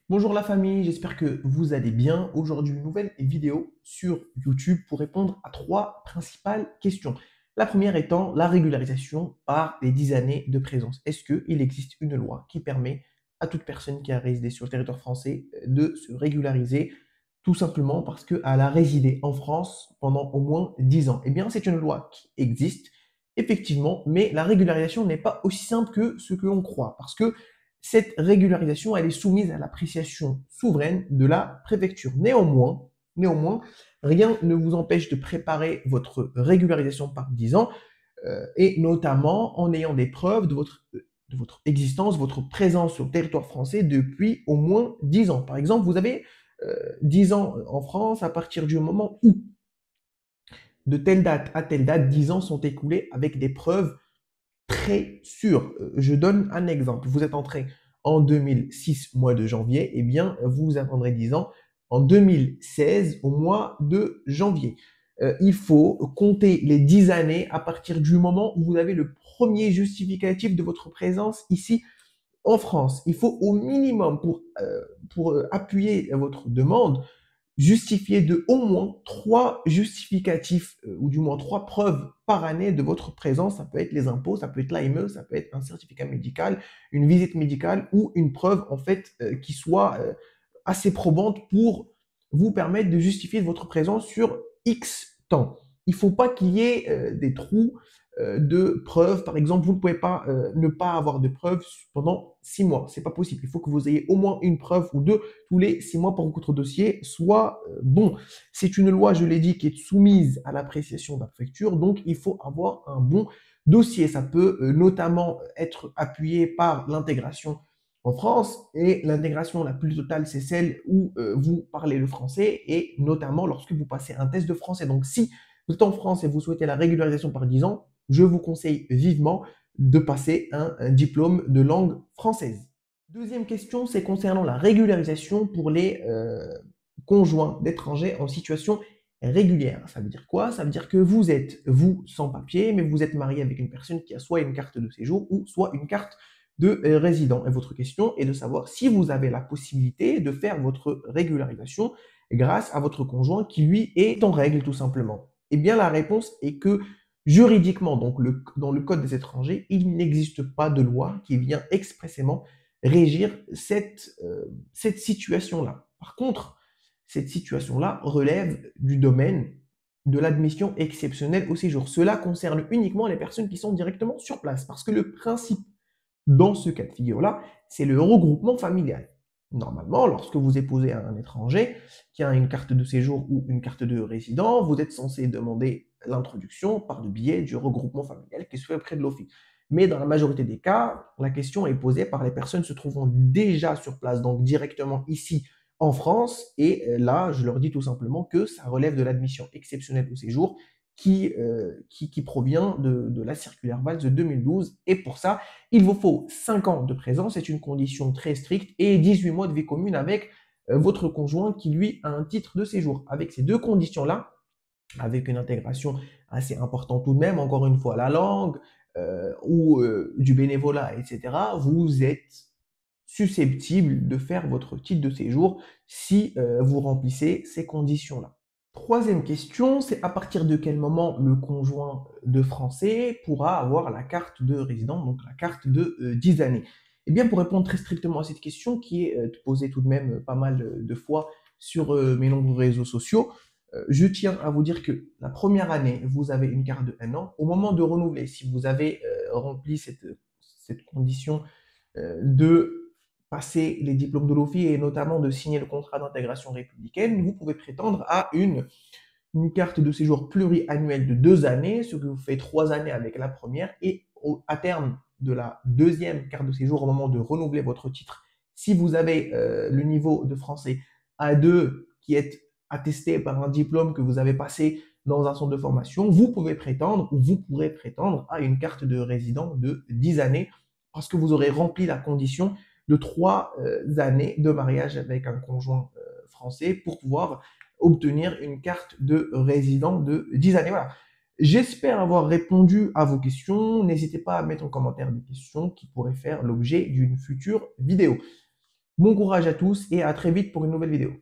Bonjour la famille, j'espère que vous allez bien. Aujourd'hui, une nouvelle vidéo sur YouTube pour répondre à trois principales questions. La première étant la régularisation par les 10 années de présence. Est-ce qu'il existe une loi qui permet à toute personne qui a résidé sur le territoire français de se régulariser tout simplement parce qu'elle a résidé en France pendant au moins 10 ans? Eh bien, c'est une loi qui existe, effectivement, mais la régularisation n'est pas aussi simple que ce que l'on croit parce que cette régularisation, elle est soumise à l'appréciation souveraine de la préfecture. Néanmoins, rien ne vous empêche de préparer votre régularisation par 10 ans, et notamment en ayant des preuves de votre existence, votre présence sur le territoire français depuis au moins 10 ans. Par exemple, vous avez 10 ans en France à partir du moment où, de telle date à telle date, 10 ans sont écoulés avec des preuves très sûr. Je donne un exemple. Vous êtes entré en 2006, mois de janvier, eh bien, vous attendrez 10 ans en 2016, au mois de janvier. Il faut compter les 10 années à partir du moment où vous avez le premier justificatif de votre présence ici en France. Il faut au minimum, pour appuyer votre demande, justifier de au moins 3 justificatifs, ou du moins 3 preuves par année de votre présence. Ça peut être les impôts, ça peut être l'AME, ça peut être un certificat médical, une visite médicale ou une preuve en fait, qui soit, assez probante pour vous permettre de justifier votre présence sur X temps. Il ne faut pas qu'il y ait, des trous, de preuves. Par exemple, vous ne pouvez pas, ne pas avoir de preuves pendant 6 mois. C'est pas possible. Il faut que vous ayez au moins une preuve ou 2 tous les 6 mois pour que votre dossier soit bon. C'est une loi, je l'ai dit, qui est soumise à l'appréciation de la préfecture, donc il faut avoir un bon dossier. Ça peut notamment être appuyé par l'intégration en France, et l'intégration la plus totale, c'est celle où vous parlez le français, et notamment lorsque vous passez un test de français. Donc si vous êtes en France et vous souhaitez la régularisation par 10 ans, je vous conseille vivement de passer un diplôme de langue française. Deuxième question, c'est concernant la régularisation pour les conjoints d'étrangers en situation régulière. Ça veut dire quoi? Ça veut dire que vous êtes, vous, sans papier, mais vous êtes marié avec une personne qui a soit une carte de séjour ou soit une carte de résident. Et votre question est de savoir si vous avez la possibilité de faire votre régularisation grâce à votre conjoint qui, lui, est en règle, tout simplement. Eh bien, la réponse est que juridiquement, donc dans le Code des étrangers, il n'existe pas de loi qui vient expressément régir cette situation-là. Par contre, cette situation-là relève du domaine de l'admission exceptionnelle au séjour. Cela concerne uniquement les personnes qui sont directement sur place, parce que le principe dans ce cas de figure-là, c'est le regroupement familial. Normalement, lorsque vous épousez un étranger qui a une carte de séjour ou une carte de résident, vous êtes censé demander l'introduction par le biais du regroupement familial qui se fait auprès de l'office. Mais dans la majorité des cas, la question est posée par les personnes se trouvant déjà sur place, donc directement ici en France. Et là, je leur dis tout simplement que ça relève de l'admission exceptionnelle au séjour qui provient de la circulaire Valls de 2012. Et pour ça, il vous faut 5 ans de présence, c'est une condition très stricte, et 18 mois de vie commune avec votre conjoint qui, lui, a un titre de séjour. Avec ces deux conditions-là, avec une intégration assez importante tout de même, encore une fois, la langue ou du bénévolat, etc., vous êtes susceptible de faire votre titre de séjour si vous remplissez ces conditions-là. Troisième question, c'est à partir de quel moment le conjoint de français pourra avoir la carte de résident, donc la carte de 10 années? Eh bien, pour répondre très strictement à cette question, qui est posée tout de même pas mal de fois sur mes nombreux réseaux sociaux, je tiens à vous dire que la première année, vous avez une carte de 1 an. Au moment de renouveler, si vous avez rempli cette condition de passer les diplômes de l'OFI et notamment de signer le contrat d'intégration républicaine, vous pouvez prétendre à une carte de séjour pluriannuelle de 2 années, ce que vous fait 3 années avec la première, et à terme de la deuxième carte de séjour, au moment de renouveler votre titre, si vous avez le niveau de français A2 qui est attesté par un diplôme que vous avez passé dans un centre de formation, vous pouvez prétendre ou vous pourrez prétendre à une carte de résident de 10 années parce que vous aurez rempli la condition de 3 années de mariage avec un conjoint français pour pouvoir obtenir une carte de résident de 10 années. Voilà. J'espère avoir répondu à vos questions. N'hésitez pas à mettre en commentaire des questions qui pourraient faire l'objet d'une future vidéo. Bon courage à tous et à très vite pour une nouvelle vidéo.